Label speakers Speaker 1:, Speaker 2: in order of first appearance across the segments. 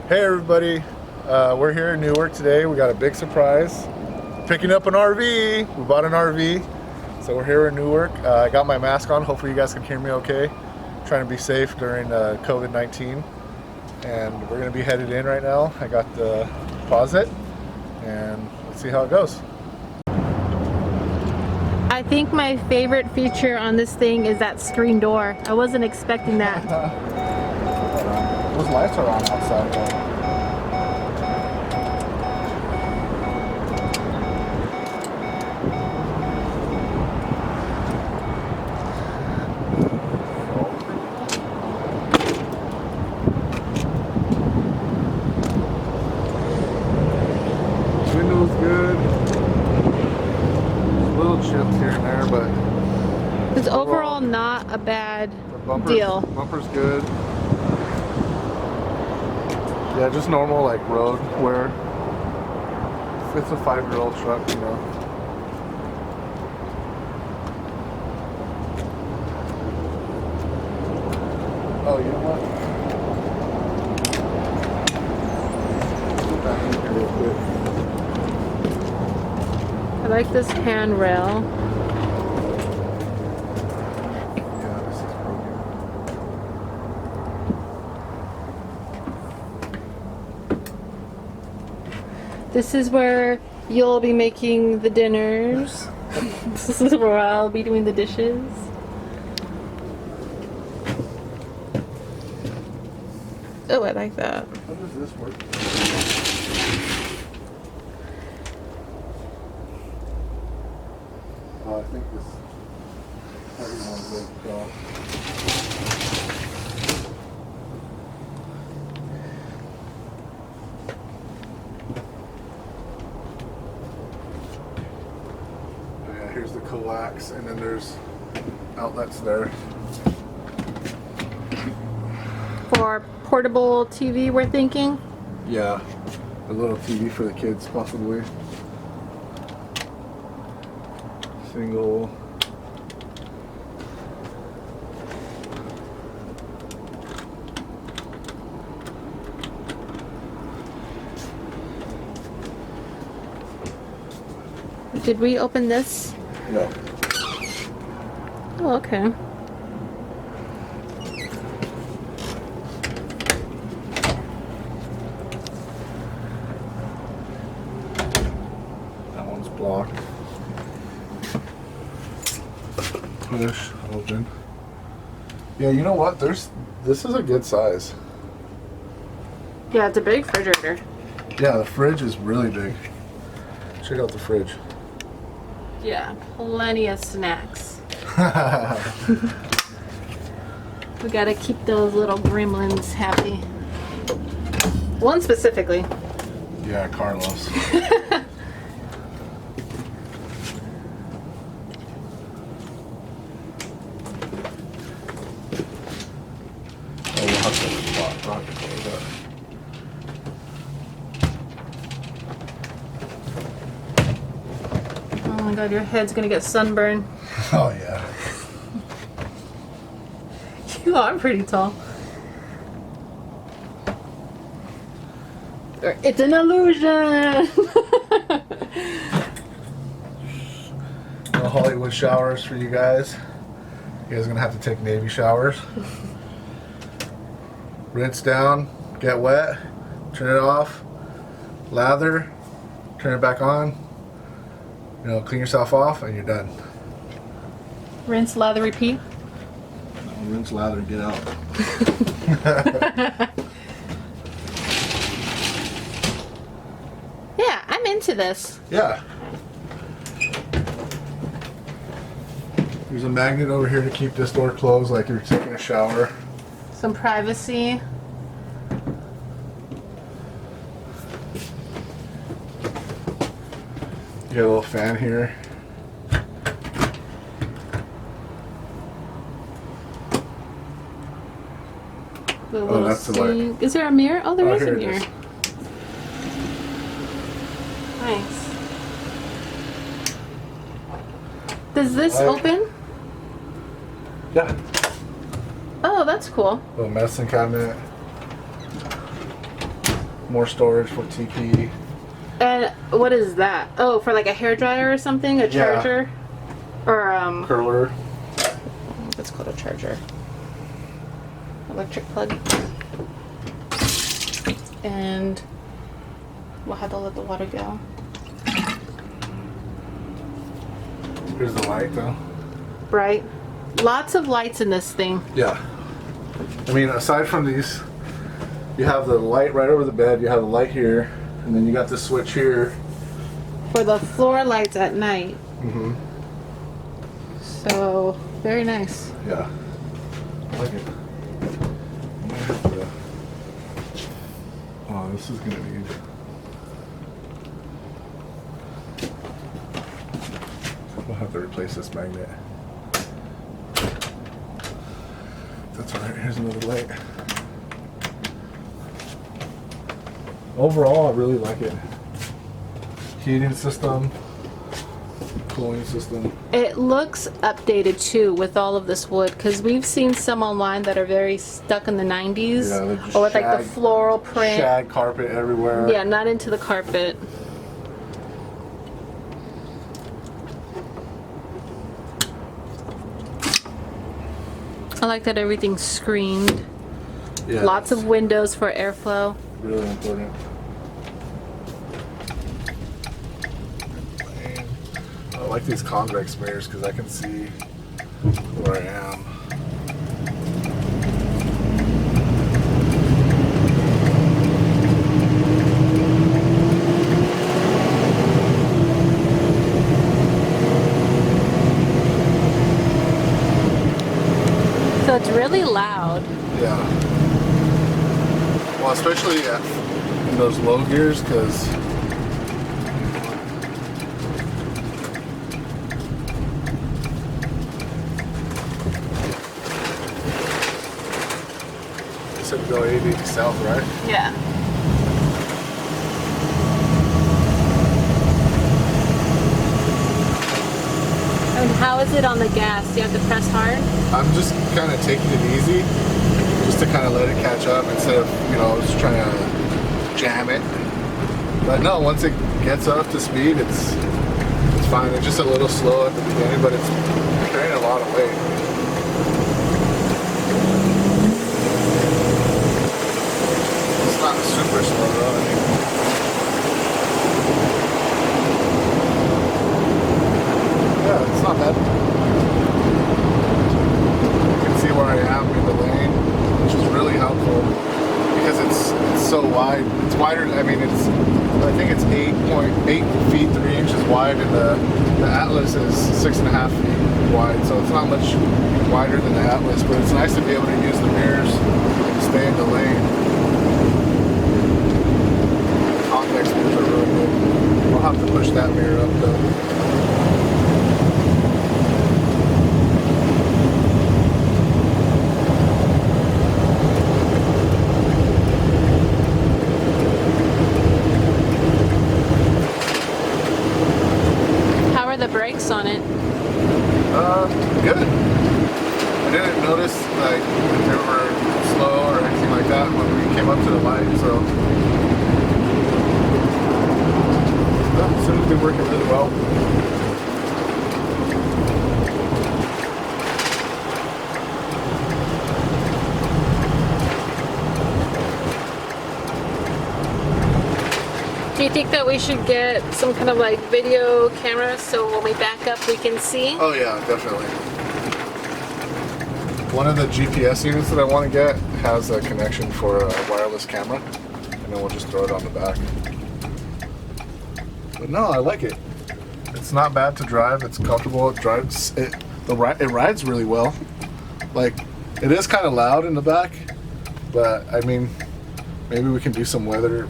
Speaker 1: Hey everybody, we're here in Newark today. We got a big surprise. Picking up an RV. We bought an RV, so we're here in Newark. I got my mask on. Hopefully you guys can hear me okay. Trying to be safe during COVID-19. And we're gonna be headed in right now. I got the deposit, and let's see how it goes.
Speaker 2: I think my favorite feature on this thing is that screen door. I wasn't expecting that.
Speaker 1: Those lights are on outside though. Window's good. Little chips here and there, but
Speaker 2: It's overall not a bad deal.
Speaker 1: Bumper's good. Yeah, just normal like road wear. It's a 5-year-old truck, you know. Oh, you know what? Go back in here real quick.
Speaker 2: I like this handrail.
Speaker 1: Yeah, this is broken.
Speaker 2: This is where you'll be making the dinners. This is where I'll be doing the dishes. Oh, I like that.
Speaker 1: How does this work? Oh, I think this heavy one's will go. Oh yeah, here's the coax, and then there's outlets there.
Speaker 2: For portable TV, we're thinking.
Speaker 1: Yeah, a little TV for the kids, possibly. Single.
Speaker 2: Did we open this?
Speaker 1: No.
Speaker 2: Oh, okay.
Speaker 1: That one's blocked. Push, open. Yeah, you know what? This is a good size.
Speaker 2: Yeah, it's a big refrigerator.
Speaker 1: Yeah, the fridge is really big. Check out the fridge.
Speaker 2: Yeah, plenty of snacks. We gotta keep those little gremlins happy. One specifically.
Speaker 1: Yeah, Carlos. Oh, we'll have to rock it over that.
Speaker 2: Oh my god, your head's gonna get sunburned.
Speaker 1: Oh yeah.
Speaker 2: You are pretty tall. Or it's an illusion!
Speaker 1: No Hollywood showers for you guys. You guys are gonna have to take Navy showers. Rinse down, get wet, turn it off, lather, turn it back on. You know, clean yourself off, and you're done.
Speaker 2: Rinse, lather, repeat.
Speaker 1: Rinse, lather, get out.
Speaker 2: Yeah, I'm into this.
Speaker 1: Yeah. There's a magnet over here to keep this door closed, like you're taking a shower.
Speaker 2: Some privacy.
Speaker 1: You got a little fan here.
Speaker 2: The little
Speaker 1: that's the light.
Speaker 2: sink. Is there a mirror? Oh, there is a
Speaker 1: here it
Speaker 2: mirror.
Speaker 1: is.
Speaker 2: Nice. Does this
Speaker 1: Light.
Speaker 2: open?
Speaker 1: Yeah.
Speaker 2: Oh, that's cool.
Speaker 1: Little medicine cabinet. More storage for TP.
Speaker 2: And what is that? Oh, for like a hairdryer or something? A
Speaker 1: Yeah.
Speaker 2: charger? Or
Speaker 1: Curler.
Speaker 2: It's called a charger. Electric plug. And we'll have to let the water go.
Speaker 1: Here's the light though.
Speaker 2: Bright. Lots of lights in this thing.
Speaker 1: Yeah. I mean, aside from these, you have the light right over the bed, you have the light here, and then you got the switch here.
Speaker 2: For the floor lights at night.
Speaker 1: Mm-hmm.
Speaker 2: So, very nice.
Speaker 1: Yeah. I like it. Oh, this is gonna need. We'll have to replace this magnet. That's alright, here's another light. Overall, I really like it. Heating system, cooling system.
Speaker 2: It looks updated too with all of this wood because we've seen some online that are very stuck in the 90s.
Speaker 1: Yeah, they're just
Speaker 2: or with like the
Speaker 1: shag-
Speaker 2: floral print.
Speaker 1: Shag carpet everywhere.
Speaker 2: Yeah, not into the carpet. I like that everything's screened.
Speaker 1: Yeah,
Speaker 2: Lots
Speaker 1: that's
Speaker 2: of windows for airflow.
Speaker 1: really important. I like these convex mirrors because I can see where I am.
Speaker 2: So it's really loud.
Speaker 1: Yeah. Well, especially in those low gears because you said to go 80 south, right?
Speaker 2: Yeah. And how is it on the gas? Do you have to press hard?
Speaker 1: I'm just kind of taking it easy, just to kind of let it catch up instead of, just trying to jam it. But no, once it gets up to speed, it's fine. It's just a little slow at the beginning, but it's carrying a lot of weight. It's not super slow though. I mean, yeah, it's not bad. You can see where I am in the lane, which is really helpful because it's so wide. It's wider. I mean, I think it's 8.8 feet 3 inches wide, and the Atlas is 6.5 feet wide. So it's not much wider than the Atlas, but it's nice to be able to use the mirrors and stay in the lane. Convex mirrors are really good. We'll have to push that mirror up though.
Speaker 2: The brakes on it.
Speaker 1: Good. I didn't notice like they were slow or anything like that when we came up to the light, so it seems to be working really well.
Speaker 2: Do you think that we should get some kind of like video camera so when we back up we can see?
Speaker 1: Oh yeah, definitely. One of the GPS units that I want to get has a connection for a wireless camera, and then we'll just throw it on the back. But no, I like it. It's not bad to drive. It's comfortable. It drives. It rides really well. Like, it is kind of loud in the back, but I mean, maybe we can do some weather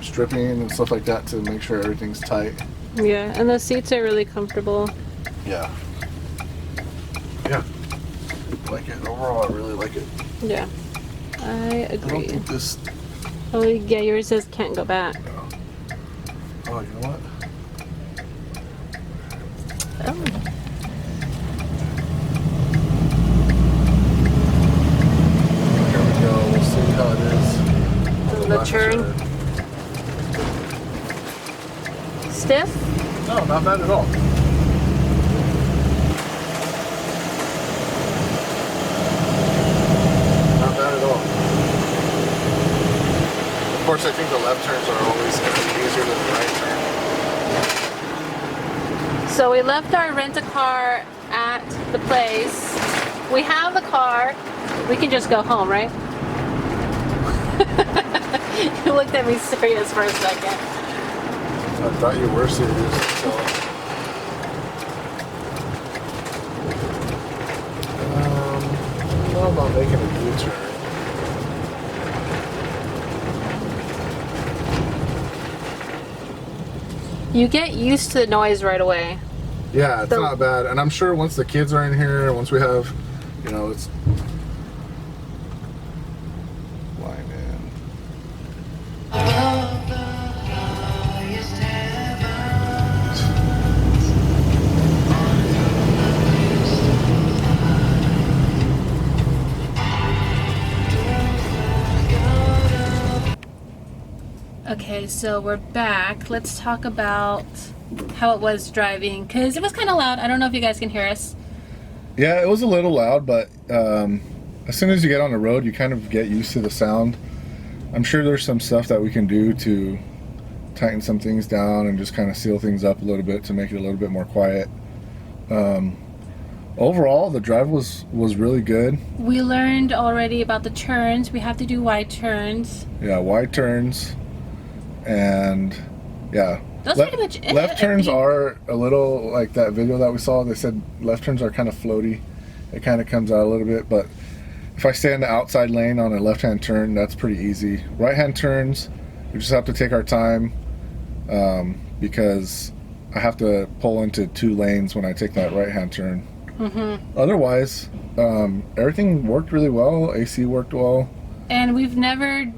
Speaker 1: stripping and stuff like that to make sure everything's tight.
Speaker 2: Yeah, and the seats are really comfortable.
Speaker 1: Yeah. Yeah. I like it. Overall, I really like it.
Speaker 2: Yeah, I
Speaker 1: I don't
Speaker 2: agree.
Speaker 1: think this.
Speaker 2: Oh yeah, yours says can't go back.
Speaker 1: Oh, you know what?
Speaker 2: Oh.
Speaker 1: Here we go. We'll see how it is.
Speaker 2: The turn. Stiff?
Speaker 1: No, not bad at all. Not bad at all. Of course, I think the left turns are always going to be easier than the right turn.
Speaker 2: So we left our rent-a-car at the place. We have the car. We can just go home, right? You looked at me serious for a second.
Speaker 1: I thought you were serious. So. I don't know about making a U-turn.
Speaker 2: You get used to the noise right away.
Speaker 1: Yeah, it's not bad. And I'm sure once the kids are in here, once we have, you know, it's line in.
Speaker 2: Okay, so we're back. Let's talk about how it was driving, because it was kind of loud. I don't know if you guys can hear us.
Speaker 1: Yeah, it was a little loud, but as soon as you get on the road, you kind of get used to the sound. I'm sure there's some stuff that we can do to tighten some things down and just kind of seal things up a little bit to make it a little bit more quiet. Overall, the drive was really good.
Speaker 2: We learned already about the turns. We have to do wide turns.
Speaker 1: Yeah, wide turns. And yeah,
Speaker 2: That's pretty much it.
Speaker 1: Left turns are a little like that video that we saw. They said left turns are kind of floaty. It kind of comes out a little bit, but if I stay in the outside lane on a left-hand turn, that's pretty easy. Right-hand turns, we just have to take our time because I have to pull into 2 lanes when I take that right-hand turn. Mm-hmm. Otherwise, everything worked really well. AC worked well.
Speaker 2: And we've never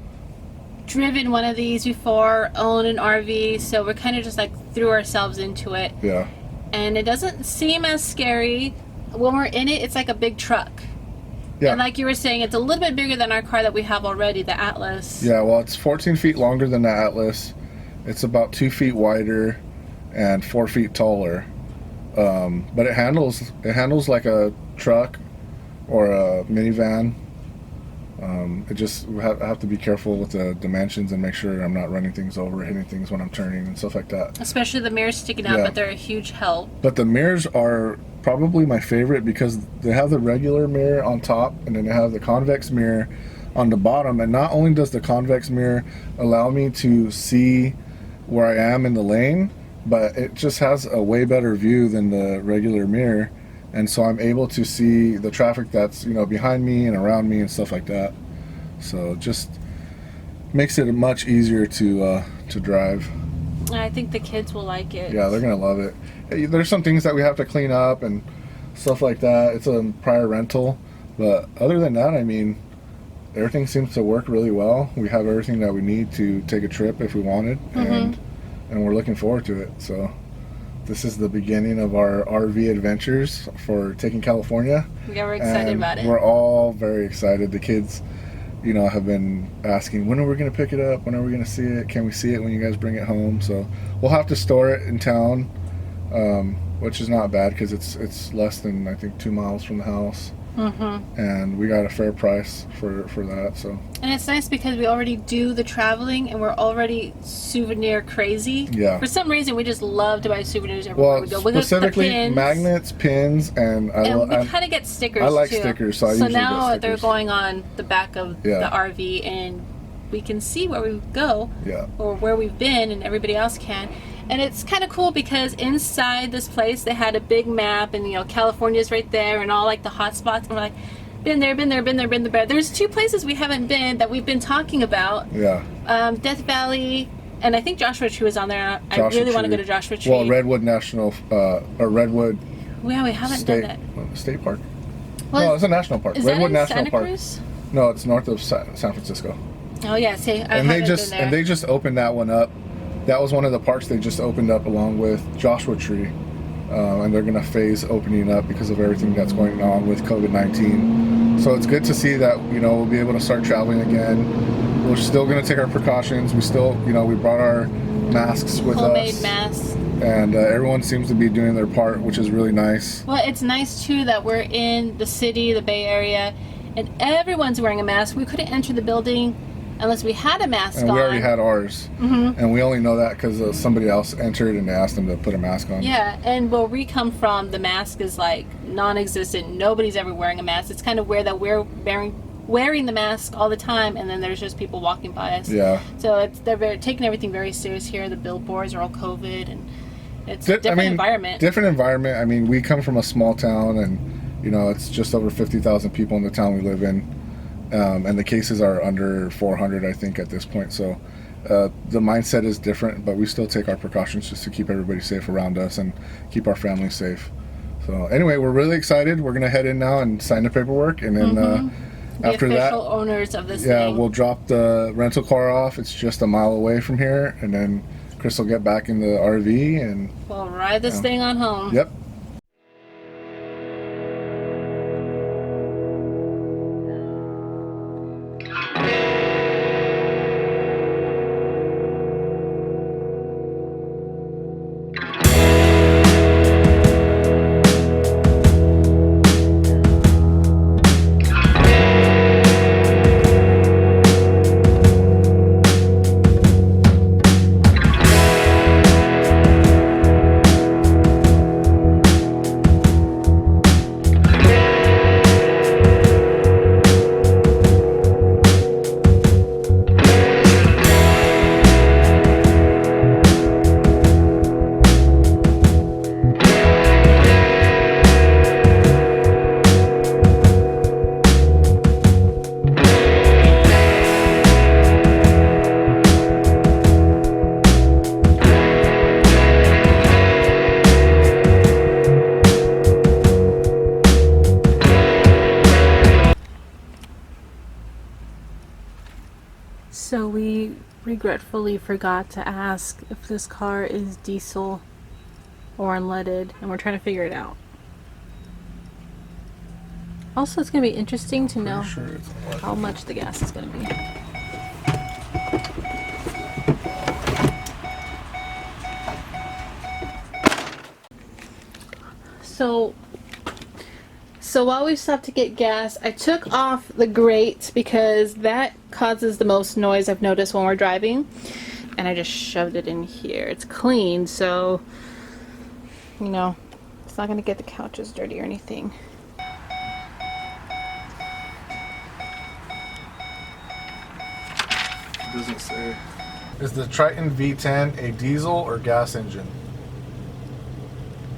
Speaker 2: driven one of these before, own an RV, so we're kind of just like threw ourselves into it.
Speaker 1: Yeah.
Speaker 2: And it doesn't seem as scary. When we're in it, it's like a big truck.
Speaker 1: Yeah.
Speaker 2: And like you were saying, it's a little bit bigger than our car that we have already, the Atlas.
Speaker 1: Yeah, well, it's 14 feet longer than the Atlas. It's about 2 feet wider and 4 feet taller. But it handles like a truck or a minivan. It just I have to be careful with the dimensions and make sure I'm not running things over, hitting things when I'm turning and stuff like that.
Speaker 2: Especially the mirrors sticking out,
Speaker 1: Yeah.
Speaker 2: but they're a huge help.
Speaker 1: But the mirrors are probably my favorite because they have the regular mirror on top and then they have the convex mirror on the bottom. And not only does the convex mirror allow me to see where I am in the lane, but it just has a way better view than the regular mirror. And so I'm able to see the traffic that's, you know, behind me and around me and stuff like that. So it just makes it much easier to drive.
Speaker 2: I think the kids will like it.
Speaker 1: Yeah, they're gonna love it. There's some things that we have to clean up and stuff like that. It's a prior rental, but other than that, I mean, everything seems to work really well. We have everything that we need to take a trip if we wanted, and we're looking forward to it. So this is the beginning of our RV adventures for taking California.
Speaker 2: Yeah, we're excited about it.
Speaker 1: We're all very excited. The kids, you know, have been asking, when are we going to pick it up? When are we going to see it? Can we see it when you guys bring it home? So we'll have to store it in town, which is not bad because it's less than, I think, 2 miles from the house. And we got a fair price for that. So.
Speaker 2: And it's nice because we already do the traveling and we're already souvenir crazy.
Speaker 1: Yeah.
Speaker 2: For some reason, we just love to buy souvenirs everywhere we go.
Speaker 1: Well, specifically
Speaker 2: pins.
Speaker 1: magnets, pins, and
Speaker 2: we kind of get stickers
Speaker 1: I like
Speaker 2: too.
Speaker 1: stickers, so I usually
Speaker 2: now
Speaker 1: get
Speaker 2: they're
Speaker 1: stickers.
Speaker 2: going on the back of the RV, and we can see where we go, or where we've been, and everybody else can. And it's kind of cool because inside this place they had a big map, and you know, California's right there, and all like the hot spots. And we're like, been there, been there, been there, been there. There's 2 places we haven't been that we've been talking about.
Speaker 1: Yeah.
Speaker 2: Death Valley, and I think Joshua Tree was on there. I really want to go to Joshua Tree.
Speaker 1: Well, Redwood National, or Redwood.
Speaker 2: Yeah, we haven't done that.
Speaker 1: State Park.
Speaker 2: Well,
Speaker 1: no, it's a national park.
Speaker 2: Is
Speaker 1: Redwood
Speaker 2: that in
Speaker 1: National
Speaker 2: Santa
Speaker 1: Park.
Speaker 2: Cruz?
Speaker 1: No, it's north of San Francisco.
Speaker 2: Oh yeah, see, I
Speaker 1: and
Speaker 2: haven't been there.
Speaker 1: they just opened that one up. That was one of the parks they just opened up along with Joshua Tree, and they're going to phase opening up because of everything that's going on with COVID-19. So it's good to see that, you know, we'll be able to start traveling again. We're still going to take our precautions. We still, you know, we brought our masks with
Speaker 2: homemade
Speaker 1: us.
Speaker 2: masks.
Speaker 1: And everyone seems to be doing their part, which is really nice.
Speaker 2: Well, it's nice too that we're in the city, the Bay Area, and everyone's wearing a mask. We couldn't enter the building unless we had a mask on.
Speaker 1: And we already had ours.
Speaker 2: Mm-hmm.
Speaker 1: And we only know that because somebody else entered and asked them to put a mask on.
Speaker 2: Yeah, and where we come from, the mask is like non-existent. Nobody's ever wearing a mask. It's kind of weird that we're wearing the mask all the time, and then there's just people walking by us.
Speaker 1: Yeah.
Speaker 2: So they're taking everything very serious here. The billboards are all COVID, and it's a different environment.
Speaker 1: Different environment. I mean, we come from a small town, and you know, it's just over 50,000 people in the town we live in, and the cases are under 400, I think, at this point. So the mindset is different, but we still take our precautions just to keep everybody safe around us and keep our families safe. So anyway, we're really excited. We're gonna head in now and sign the paperwork, and then after that,
Speaker 2: the official owners of this
Speaker 1: thing. We'll drop the rental car off. It's just a mile away from here, and then Chris will get back in the RV and
Speaker 2: we'll ride this thing on home.
Speaker 1: Yep.
Speaker 2: So we regretfully forgot to ask if this car is diesel or unleaded, and we're trying to figure it out. Also, it's going to be interesting to know how much the gas is going to be. So while we stopped to get gas, I took off the grate because that causes the most noise I've noticed when we're driving. And I just shoved it in here. It's clean, so, you know, it's not going to get the couches dirty or anything.
Speaker 1: It doesn't say. Is the Triton V10 a diesel or gas engine?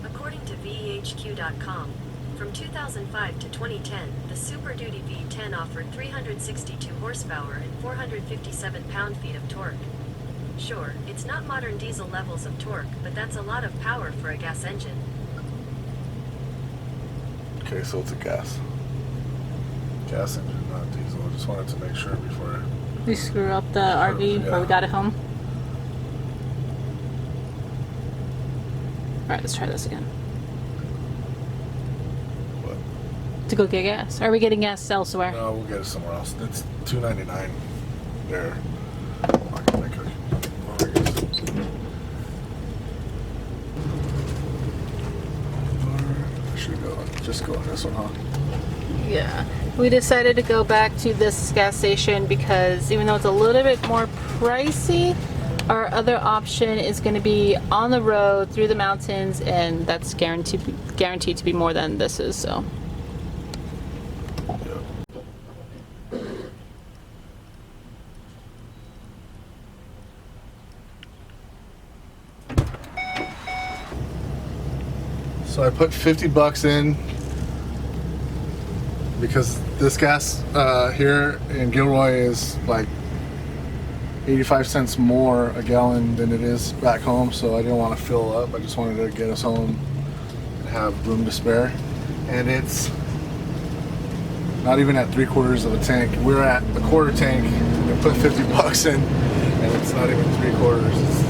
Speaker 3: According to VHQ.com, from 2005 to 2010, the Super Duty V10 offered 362 horsepower and 457 pound-feet of torque. Sure, it's not modern diesel levels of torque, but that's a lot of power for a gas engine.
Speaker 1: Okay, so it's a gas engine, not diesel. I just wanted to make sure before
Speaker 2: We screw up the RV before we got it home. Alright, let's try this again.
Speaker 1: What?
Speaker 2: To go get gas. Are we getting gas elsewhere?
Speaker 1: No, we'll get it somewhere else. It's $2.99 there. Just go on this one, huh?
Speaker 2: Yeah. We decided to go back to this gas station because even though it's a little bit more pricey, our other option is going to be on the road through the mountains, and that's guaranteed to be more than this is, so.
Speaker 1: So I put $50 in because this gas here in Gilroy is like 85 cents more a gallon than it is back home, so I didn't want to fill up. I just wanted to get us home and have room to spare. And it's not even at 3/4 of a tank. We're at a quarter tank. We put $50 in, and it's not even 3/4. It's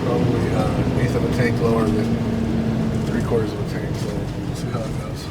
Speaker 1: probably an eighth of a tank lower than 3/4 of a tank. So we'll see how it goes.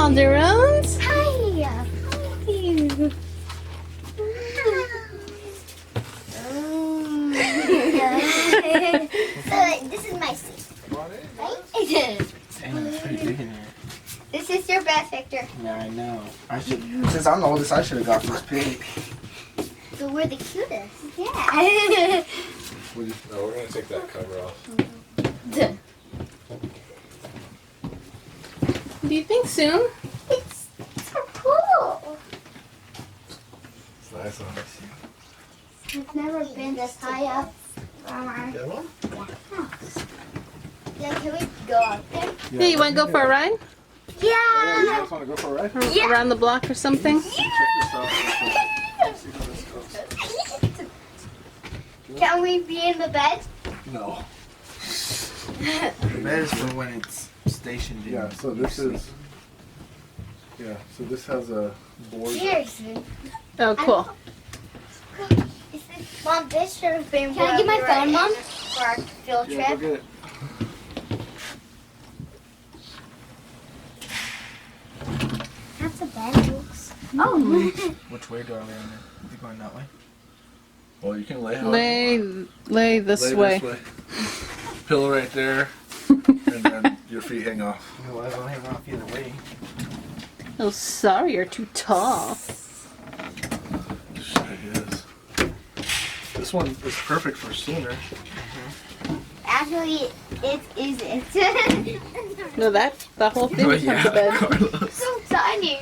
Speaker 2: Calderons.
Speaker 4: Hi. Hi. So this is my seat. Right?
Speaker 5: Damn, it's pretty big in here.
Speaker 4: This is your bed, Victor.
Speaker 5: Yeah, I know. Since I'm the oldest, I should have got this pig.
Speaker 4: So we're the cutest. Yeah.
Speaker 1: No, we're gonna take that cover off.
Speaker 2: Do you think soon?
Speaker 4: It's so cool.
Speaker 1: It's nice on us.
Speaker 4: I've never been this high up.
Speaker 1: Get one?
Speaker 4: Yeah, can we go up there?
Speaker 2: Yeah, you want to go for a ride?
Speaker 1: You
Speaker 4: Yeah.
Speaker 1: guys want to go for a ride?
Speaker 4: Yeah.
Speaker 2: Around the block or something?
Speaker 1: Check this out. See how this goes.
Speaker 4: Can we be in the bed?
Speaker 1: No.
Speaker 5: The bed is for when it's stationed in.
Speaker 1: Yeah, so this is. Yeah, so this has a board.
Speaker 4: Seriously.
Speaker 2: Oh, cool.
Speaker 4: Mom, this should have been. Can I get my phone, Mom? For our field
Speaker 1: Yeah, go
Speaker 4: trip.
Speaker 1: get it.
Speaker 4: That's a bed, Luke's. Oh.
Speaker 5: Which way do I lay on it? You going that way?
Speaker 1: Well, you can lay
Speaker 2: Lay this way.
Speaker 1: Pillow right there, and then your feet hang off.
Speaker 5: No, I don't hang off either way.
Speaker 2: Oh, sorry, you're too tall.
Speaker 1: Shit, it is. This one is perfect for sooner.
Speaker 4: Actually, it isn't.
Speaker 2: No, that whole thing
Speaker 5: Oh,
Speaker 2: becomes
Speaker 5: yeah,
Speaker 2: a bed.
Speaker 5: Carlos.
Speaker 4: So tiny.